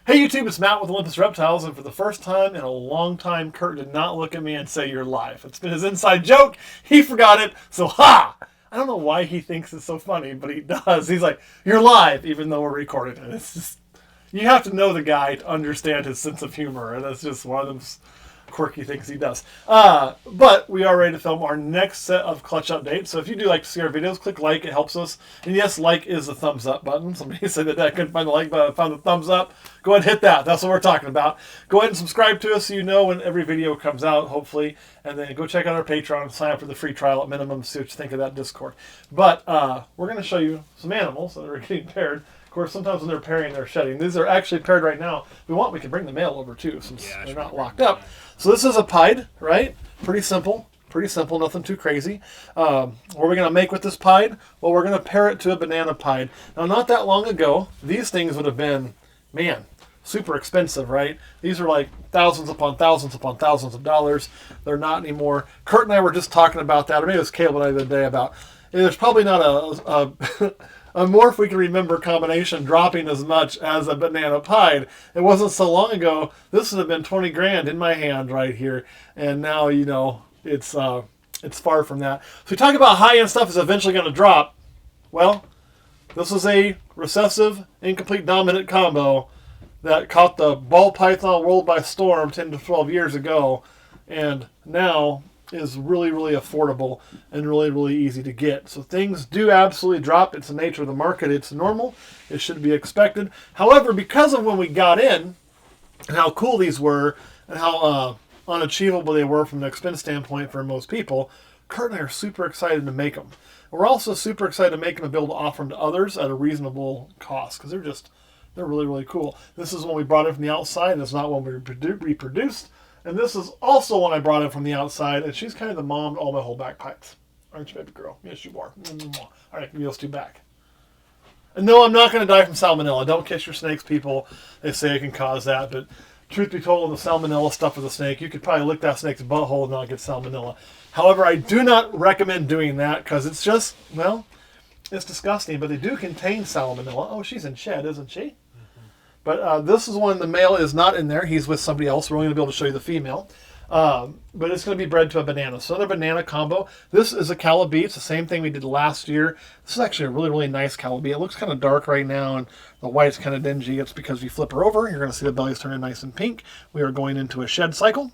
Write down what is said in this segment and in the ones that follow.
Hey YouTube, it's Matt with Olympus Reptiles, and for the first time in a long time, Kurt did not look at me and say you're live. It's been his inside joke. He forgot it, so ha! I don't know why he thinks it's so funny, but he does. He's like, you're live, even though we're recording it. It's just, you have to know the guy to understand his sense of humor, and that's just one of those quirky things he does. But we are ready to film our next set of clutch updates. So if you do like to see our videos, click like. It helps us. And yes, like is the thumbs up button. Somebody said that I couldn't find the like button. I found the thumbs up. Go ahead and hit that. That's what we're talking about. Go ahead and subscribe to us so you know when every video comes out, hopefully. And then go check out our Patreon and sign up for the free trial at minimum. See what you think of that Discord. But we're going to show you some animals that are getting paired. Of course, sometimes when they're pairing, they're shedding. These are actually paired right now. If we want, we can bring the male over too, since they're not locked up. So this is a pied, right? Pretty simple, nothing too crazy. What are we going to make with this pied? Well, we're going to pair it to a banana pied. Now, not that long ago, these things would have been, man, super expensive, right? These are like thousands upon thousands upon thousands of dollars. They're not anymore. Kurt and I were just talking about that, or maybe it was Caleb and I the other day about, there's probably not a morph we can remember combination dropping as much as a banana pied. It wasn't so long ago. This would have been 20 grand in my hand right here, and now you know it's far from that. So we talk about high-end stuff is eventually going to drop. Well, this was a recessive incomplete dominant combo that caught the ball python world by storm 10 to 12 years ago, and now is really, really affordable and really, really easy to get. So things do absolutely drop. It's the nature of the market. It's normal. It should be expected. However, because of when we got in and how cool these were and how unachievable they were from an expense standpoint for most people, Kurt and I are super excited to make them. We're also super excited to make them and be able to offer them to others at a reasonable cost because they're really, really cool. This is one we brought in from the outside. It's not one we reproduced. And this is also one I brought in from the outside, and she's kind of the mom to all my whole backpipes. Aren't you, baby girl? Yes, you are. All right, give me those two back. And no, I'm not going to die from salmonella. Don't kiss your snakes, people. They say it can cause that, but truth be told, the salmonella stuff with the snake, you could probably lick that snake's butthole and not get salmonella. However, I do not recommend doing that because it's just, well, it's disgusting, but they do contain salmonella. Oh, she's in shed, isn't she? But this is one, the male is not in there. He's with somebody else. We're only going to be able to show you the female. But it's going to be bred to a banana. So another banana combo. This is a Calico. It's the same thing we did last year. This is actually a really, really nice Calico. It looks kind of dark right now, and the white's kind of dingy. It's because we flip her over. You're going to see the belly's turning nice and pink. We are going into a shed cycle.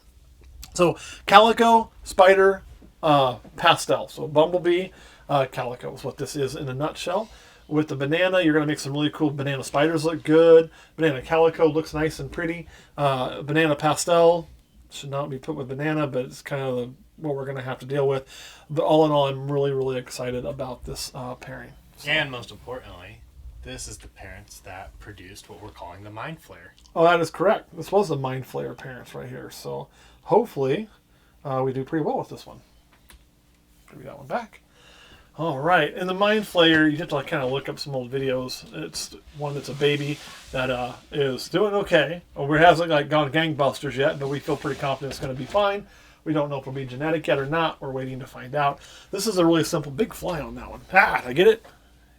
So Calico, spider, pastel. So bumblebee, Calico is what this is in a nutshell. With the banana, you're going to make some really cool banana spiders look good. Banana Calico looks nice and pretty. Banana pastel should not be put with banana, but it's kind of what we're going to have to deal with. But all in all, I'm really, really excited about this pairing. So. And most importantly, this is the parents that produced what we're calling the Mind Flayer. Oh, that is correct. This was the Mind Flayer parents right here. So hopefully we do pretty well with this one. Give me that one back. All right, and the Mind Flayer, you have to kind of look up some old videos. It's one that's a baby that is doing okay. We hasn't gone gangbusters yet, but we feel pretty confident it's going to be fine. We don't know if it'll be genetic yet or not. We're waiting to find out. This is a really simple, big fly on that one. Ah, did I get it?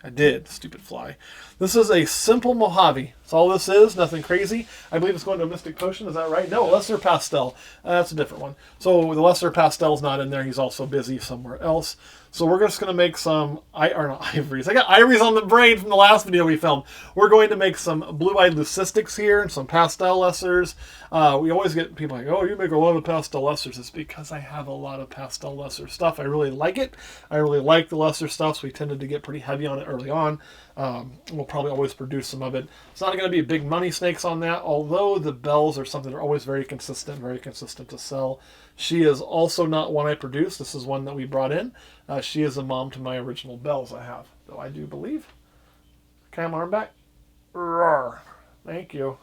I did. Stupid fly. This is a simple Mojave. That's all this is. Nothing crazy. I believe it's going to a Mystic Potion. Is that right? No, Lesser Pastel. That's a different one. So the Lesser Pastel's not in there. He's also busy somewhere else. So we're just going to make some, ivories. I got ivories on the brain from the last video we filmed. We're going to make some blue-eyed leucistics here and some pastel lessers. We always get people like, oh, you make a lot of pastel lessers. It's because I have a lot of pastel lesser stuff. I really like it. I really like the lesser stuff, so we tended to get pretty heavy on it early on. We'll probably always produce some of it. It's not going to be big money snakes on that, although the bells are something that are always very consistent to sell. She is also not one I produced. This is one that we brought in. She is a mom to my original bells I have, though I do believe. Cam arm back. Roar. Thank you.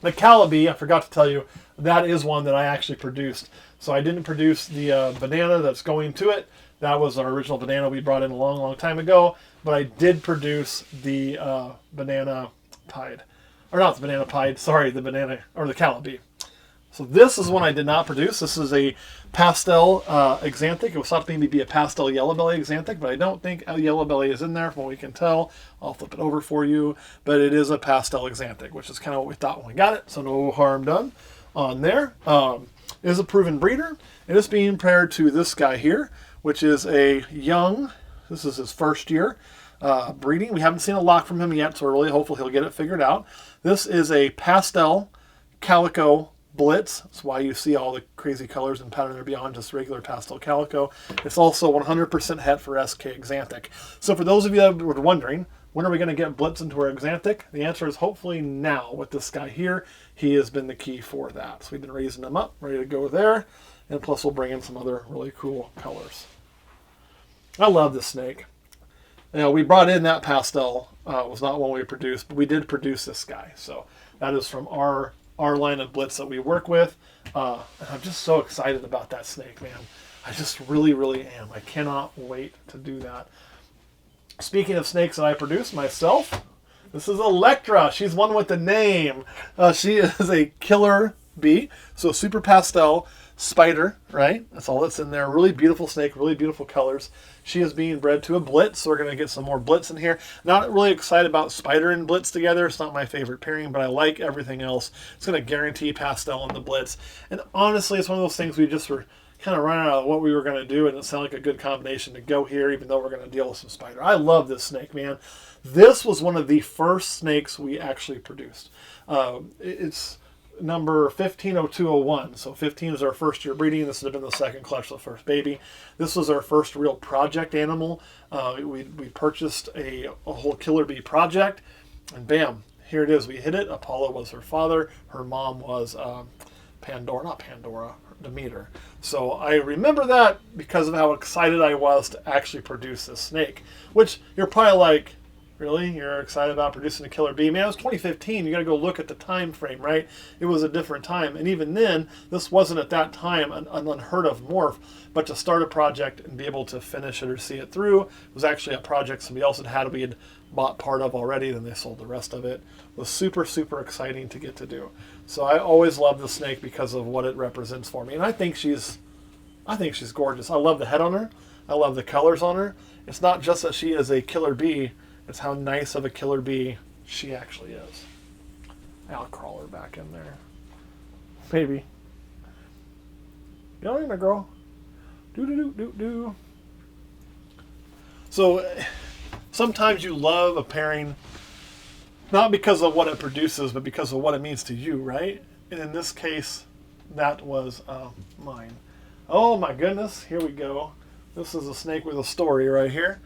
The Calico, I forgot to tell you, that is one that I actually produced. So I didn't produce the banana that's going to it. That was our original banana we brought in a long, long time ago. But I did produce the banana pied. Or not the banana pied, sorry, the banana, or the Calico. So this is one I did not produce. This is a pastel axanthic. It was thought to maybe be a pastel yellow belly axanthic, but I don't think a yellow belly is in there from what we can tell. I'll flip it over for you, but it is a pastel axanthic, which is kind of what we thought when we got it, so no harm done on there. It is a proven breeder. It is being paired to this guy here, which is a young, this is his first year breeding. We haven't seen a lock from him yet, so we're really hopeful he'll get it figured out. This is a pastel Calico Blitz. That's why you see all the crazy colors and pattern there beyond just regular pastel calico. It's also 100% het for SK Axanthic. So for those of you that were wondering, when are we going to get Blitz into our Axanthic? The answer is hopefully now with this guy here. He has been the key for that. So we've been raising him up, ready to go there. And plus we'll bring in some other really cool colors. I love this snake. You know, we brought in that pastel. Was not one we produced, but we did produce this guy. So that is from our line of Blitz that we work with. And I'm just so excited about that snake, man. I just really, really am. I cannot wait to do that. Speaking of snakes that I produce myself, this is Electra. She's one with the name. She is a killer bee. So super pastel spider, right? That's all that's in there. Really beautiful snake, really beautiful colors. She is being bred to a Blitz, so we're going to get some more Blitz in here. Not really excited about spider and Blitz together. It's not my favorite pairing, but I like everything else. It's going to guarantee pastel in the Blitz. And honestly, it's one of those things we just were kind of running out of what we were going to do, and it sounded like a good combination to go here, even though we're going to deal with some spider. I love this snake, man. This was one of the first snakes we actually produced. It's number 150201. So 15 is our first year breeding. This would have been the second clutch, the first baby. This was our first real project animal. We purchased a whole killer bee project, and bam, here it is. We hit it. Apollo was her father. Her mom was Demeter. So I remember that because of how excited I was to actually produce this snake, which you're probably like, really? You're excited about producing a killer bee? Man, it was 2015. You got to go look at the time frame, right? It was a different time. And even then, this wasn't at that time an unheard of morph. But to start a project and be able to finish it or see it through was actually a project somebody else had we had bought part of already. Then they sold the rest of it. It was super, super exciting to get to do. So I always love the snake because of what it represents for me. And I think she's gorgeous. I love the head on her. I love the colors on her. It's not just that she is a killer bee. It's how nice of a killer bee she actually is. I'll crawl her back in there. Maybe. Get on in there, girl. Do. So sometimes you love a pairing not because of what it produces, but because of what it means to you, right? And in this case, that was mine. Oh my goodness, here we go. This is a snake with a story right here.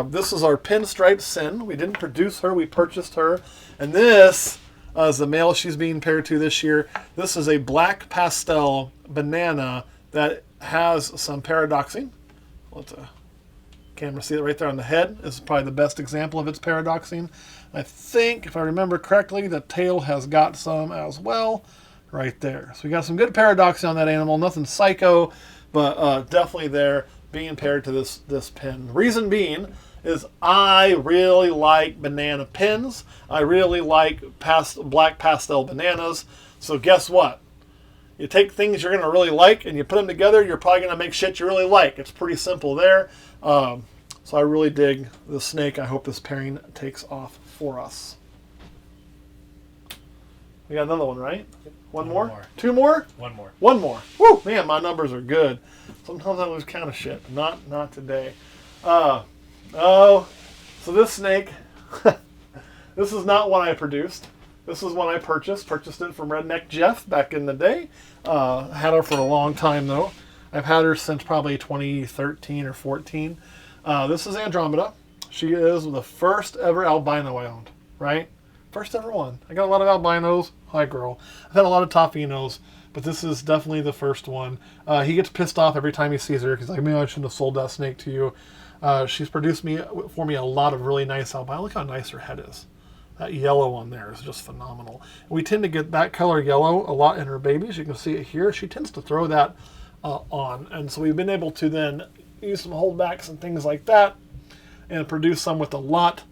This is our pinstriped Sin. We didn't produce her, we purchased her. And this is the male she's being paired to this year. This is a black pastel banana that has some paradoxing. Let the camera see it right there on the head. This is probably the best example of its paradoxing. I think, if I remember correctly, the tail has got some as well right there. So we got some good paradoxing on that animal. Nothing psycho, but definitely there, being paired to this pin. Reason being is I really like banana pins. I really like black pastel bananas. So guess what? You take things you're going to really like and you put them together, you're probably going to make shit you really like. It's pretty simple there. So I really dig the snake. I hope this pairing takes off for us. We got another one, right? One more? Two more? One more. One more. Woo! Man, my numbers are good. Sometimes I lose count of shit. Not today. So this snake, this is not one I produced. This is one I purchased. Purchased it from Redneck Jeff back in the day. Had her for a long time, though. I've had her since probably 2013 or 14. This is Andromeda. She is the first ever albino I owned, right? First ever one. I got a lot of albinos. Hi, girl. I've had a lot of toffinos, but this is definitely the first one. He gets pissed off every time he sees her. He's like, maybe I shouldn't have sold that snake to you. She's produced for me a lot of really nice albino. Look how nice her head is. That yellow on there is just phenomenal. We tend to get that color yellow a lot in her babies. You can see it here. She tends to throw that on. And so we've been able to then use some holdbacks and things like that and produce some with a lot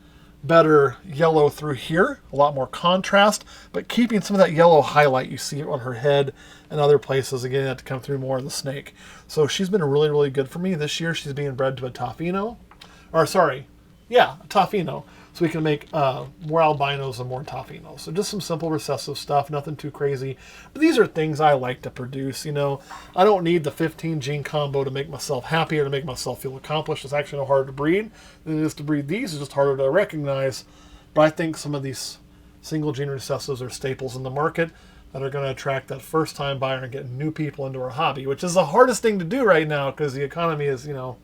better yellow through here, a lot more contrast, but keeping some of that yellow highlight you see on her head and other places, again, that to come through more of the snake. So she's been really, really good for me. This year she's being bred to a Tofino, a Tofino, so we can make more albinos and more Tofinos. So just some simple recessive stuff, nothing too crazy. But these are things I like to produce, you know. I don't need the 15 gene combo to make myself happy or to make myself feel accomplished. It's actually no harder to breed than it is to breed these. It's just harder to recognize. But I think some of these single gene recessives are staples in the market that are going to attract that first time buyer and get new people into our hobby, which is the hardest thing to do right now because the economy is, you know,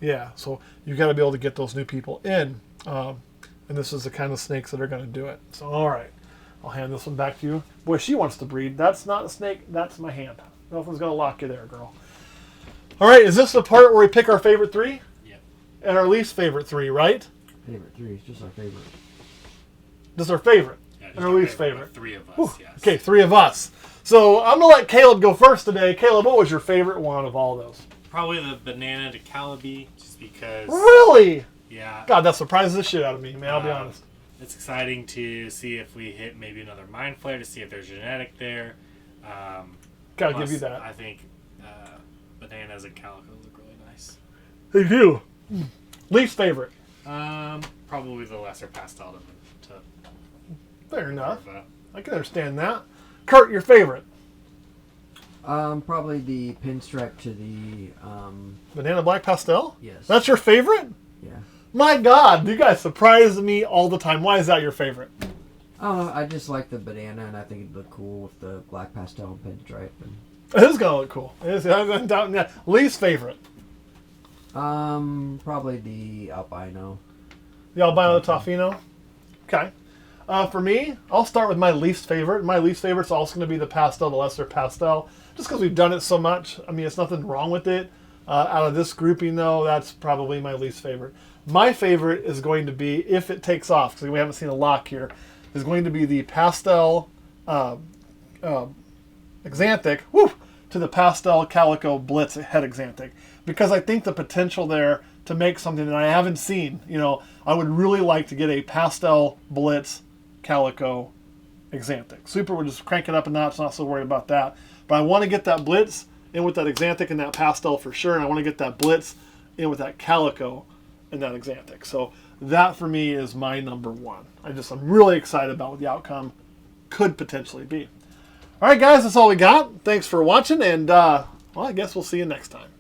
yeah. So you've got to be able to get those new people in. And this is the kind of snakes that are going to do it. So, all right. I'll hand this one back to you. Boy, she wants to breed. That's not a snake. That's my hand. Nothing's going to lock you there, girl. All right. Is this the part where we pick our favorite three? Yep. And our least favorite three, right? Favorite three is just our favorite. This is our favorite. Yeah, And our least favorite. Three of us, Whew. yes. Okay, three of us. So I'm going to let Caleb go first today. Caleb, what was your favorite one of all those? Probably the banana to Calibi, just because... Really? Yeah. God, that surprises the shit out of me, man. I'll be honest. It's exciting to see if we hit maybe another mind flare, to see if there's genetic there. Gotta give you that. I think bananas and Calico look really nice. They do. Least favorite? Probably the lesser pastel to Fair enough. Of, I can understand that. Kurt, your favorite? Probably the pinstripe to the Banana black pastel? yes. That's your favorite? Yeah. My God, you guys surprise me all the time. Why is that your favorite? I don't know. I just like the banana, and I think it'd look cool with the black pastel and pinstripe. And It is gonna look cool. It is. I'm doubting that. Least favorite? probably the albino. The albino Tofino? Okay. For me, I'll start with my least favorite. My least favorite's also going to be the pastel, the lesser pastel, just because we've done it so much. I mean, it's nothing wrong with it. Out of this grouping, though, that's probably my least favorite. My favorite is going to be, if it takes off, because we haven't seen a lock here, is going to be the pastel Exanthic, to the pastel Calico Blitz head Exanthic, because I think the potential there to make something that I haven't seen. You know, I would really like to get a pastel Blitz Calico Exanthic. Super would just crank it up a notch, not so worried about that. But I want to get that Blitz in with that Exanthic and that pastel for sure, and I want to get that Blitz in with that Calico and that Exanthic. So that for me is my number one. I'm really excited about what the outcome could potentially be. All right, guys, that's all we got. Thanks for watching, and well, I guess we'll see you next time.